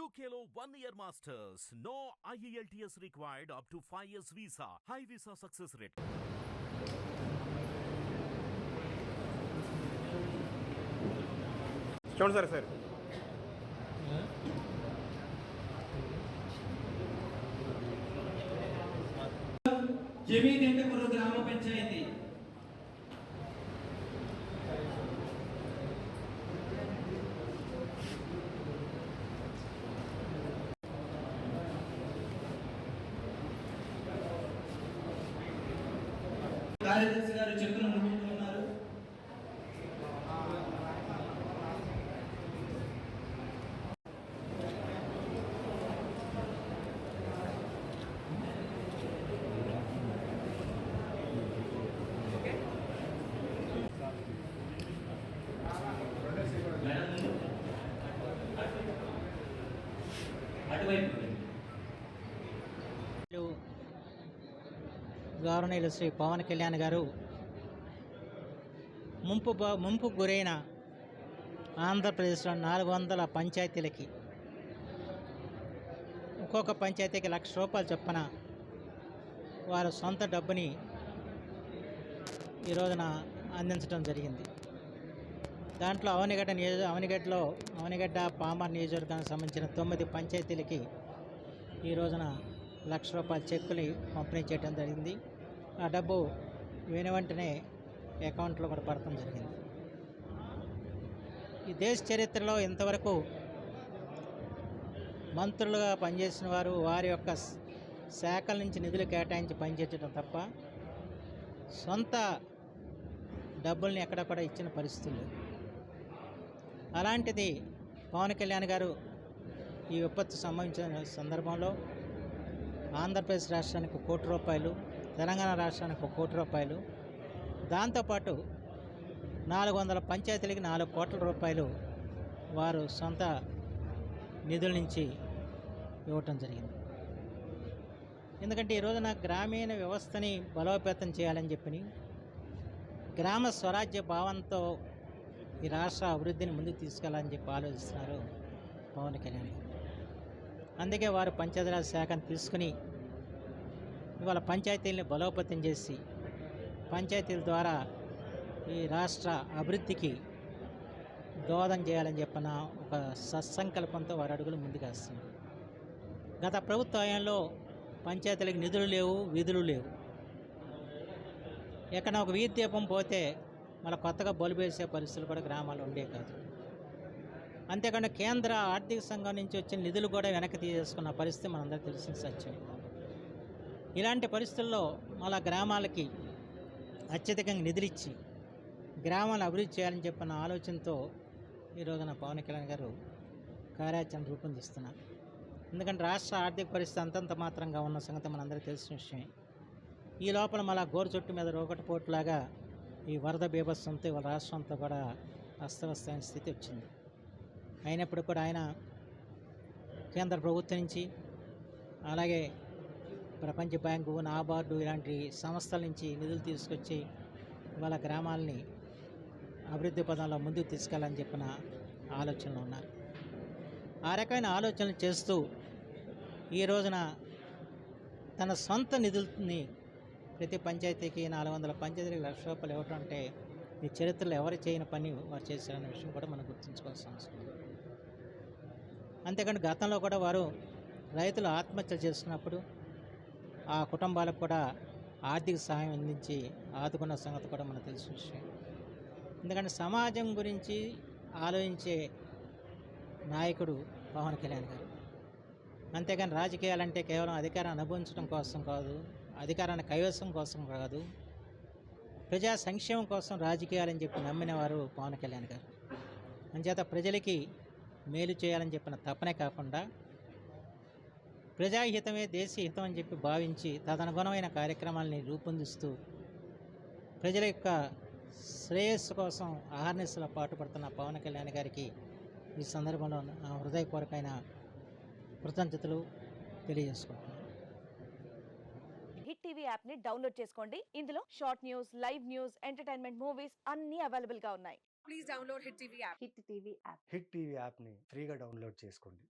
UKLO 1 year masters. No IELTS required up to 5 years visa. High visa success rate. చూడండి sir జమీదెంటకూరు గ్రామ పంచాయతీ కార్యదర్శి గారు చెక్కులు నిర్మిస్తున్నారు. గౌరవనీయులు శ్రీ పవన్ కళ్యాణ్ గారు ముంపు గురైన ఆంధ్రప్రదేశ్లో 400 పంచాయతీలకి ఒక్కొక్క పంచాయతీకి ₹1,00,000 చొప్పున వారు సొంత డబ్బుని ఈ రోజున అందించడం జరిగింది. దాంట్లో అవనిగడ్డ పామర్ నియోజకవర్గానికి సంబంధించిన 9 పంచాయతీలకి ఈ రోజున ₹1,00,000 చెక్కుని పంపిణీ చేయడం జరిగింది. ఆ డబ్బు వెంటనే అకౌంట్లో కూడా పడటం జరిగింది. ఈ దేశ చరిత్రలో ఇంతవరకు మంత్రులుగా పనిచేసిన వారు వారి యొక్క శాఖల నుంచి నిధులు కేటాయించి పనిచేయడం తప్ప సొంత డబ్బుల్ని ఎక్కడ కూడా ఇచ్చిన పరిస్థితులు. అలాంటిది పవన్ కళ్యాణ్ గారు ఈ విపత్తు సంభవించిన సందర్భంలో ఆంధ్రప్రదేశ్ రాష్ట్రానికి ₹1,00,00,000, తెలంగాణ రాష్ట్రానికి ₹1,00,00,000, దాంతోపాటు 400 పంచాయతీలకి ₹4,00,00,000 వారు సొంత నిధుల నుంచి ఇవ్వటం జరిగింది. ఎందుకంటే ఈ రోజున గ్రామీణ వ్యవస్థని బలోపేతం చేయాలని చెప్పి గ్రామ స్వరాజ్య భావంతో ఈ రాష్ట్ర అభివృద్ధిని ముందుకు తీసుకెళ్లాలని చెప్పి ఆలోచిస్తున్నారు పవన్ కళ్యాణ్. అందుకే వారు పంచాయతీరాజ్ శాఖను తీసుకుని ఇవాళ పంచాయతీలని బలోపేతం చేసి పంచాయతీల ద్వారా ఈ రాష్ట్ర అభివృద్ధికి దోహదం చేయాలని చెప్పిన ఒక సత్సంకల్పంతో వారు అడుగులు ముందుకేస్తున్నారు. గత ప్రభుత్వ హయాంలో పంచాయతీలకు నిధులు లేవు, విధులు లేవు. ఎక్కడ ఒక వీధి దీపం పోతే మళ్ళీ కొత్తగా బల్బు వేసే పరిస్థితులు కూడా గ్రామాల్లో ఉండే కాదు. అంతేకాకుండా కేంద్ర ఆర్థిక సంఘం నుంచి వచ్చిన నిధులు కూడా వెనక్కి తీసేసుకున్న పరిస్థితి మనందరికీ తెలిసిన సత్యం. ఇలాంటి పరిస్థితుల్లో మళ్ళా గ్రామాలకి అత్యధికంగా నిధులిచ్చి గ్రామాలను అభివృద్ధి చేయాలని చెప్పిన ఆలోచనతో ఈ రోజున పవన్ కళ్యాణ్ గారు కార్యాచరణ రూపొందిస్తున్నారు. ఎందుకంటే రాష్ట్ర ఆర్థిక పరిస్థితి అంతంత మాత్రంగా ఉన్న సంగతి మనందరికీ తెలిసిన విషయమే. ఈ లోపల మళ్ళా గోరు చుట్టు మీద రోకటిపోట్లాగా ఈ వరద బీభత్సంతో ఇవాళ రాష్ట్రం అంతా కూడా అస్తవ్యస్తమైన స్థితి వచ్చింది. అయినప్పుడు కూడా ఆయన కేంద్ర ప్రభుత్వం నుంచి అలాగే ప్రపంచ బ్యాంకు, నాబార్డు ఇలాంటి సంస్థల నుంచి నిధులు తీసుకొచ్చి ఇవాళ గ్రామాలని అభివృద్ధి పదంలో ముందుకు తీసుకెళ్ళాలని చెప్పిన ఆలోచనలు ఉన్నారు. ఆ రకమైన ఆలోచనలు చేస్తూ ఈ రోజున తన సొంత నిధుల్ని ప్రతి పంచాయతీకి 400 పంచాయతీలకు ₹1,00,000 ఇవ్వటం అంటే ఈ చరిత్రలో ఎవరు చేయని పని వారు చేశారనే విషయం కూడా మనం గుర్తుంచుకోవాల్సిన అవసరం ఉంది. అంతేకాని గతంలో కూడా వారు రైతులు ఆత్మహత్యలు చేస్తున్నప్పుడు ఆ కుటుంబాలకు కూడా ఆర్థిక సహాయం అందించి ఆదుకున్న సంగతి కూడా మనకు తెలిసిన విషయం. ఎందుకంటే సమాజం గురించి ఆలోచించే నాయకుడు పవన్ కళ్యాణ్ గారు. అంతేగాని రాజకీయాలంటే కేవలం అధికారాన్ని అనుభవించడం కోసం కాదు, అధికారాన్ని కైవసం కోసం కాదు, ప్రజా సంక్షేమం కోసం రాజకీయాలని చెప్పి నమ్మినవారు పవన్ కళ్యాణ్ గారు. అంచేత ప్రజలకి మేలు చేయాలని చెప్పిన తపనే కాకుండా ప్రజాహితమే దేశహితం అని చెప్పి భావించి తదనుగుణమైన కార్యక్రమాలని రూపొందిస్తూ ప్రజల యొక్క శ్రేయస్సు కోసం అహర్నిశల పాటుపడుతున్న పవన్ కళ్యాణ్ గారికి ఈ సందర్భంలో నా హృదయపూర్వకమైన కృతజ్ఞతలు తెలియజేసుకుంటున్నాను. హిట్ టీవీ యాప్ ని డౌన్లోడ్ చేసుకోండి. ఇందులో short news, live news, entertainment movies అన్ని అవైలబుల్ గా ఉన్నాయి. Please download hit TV app. Hit TV యాప్ని ఫ్రీగా డౌన్లోడ్ చేసుకోండి.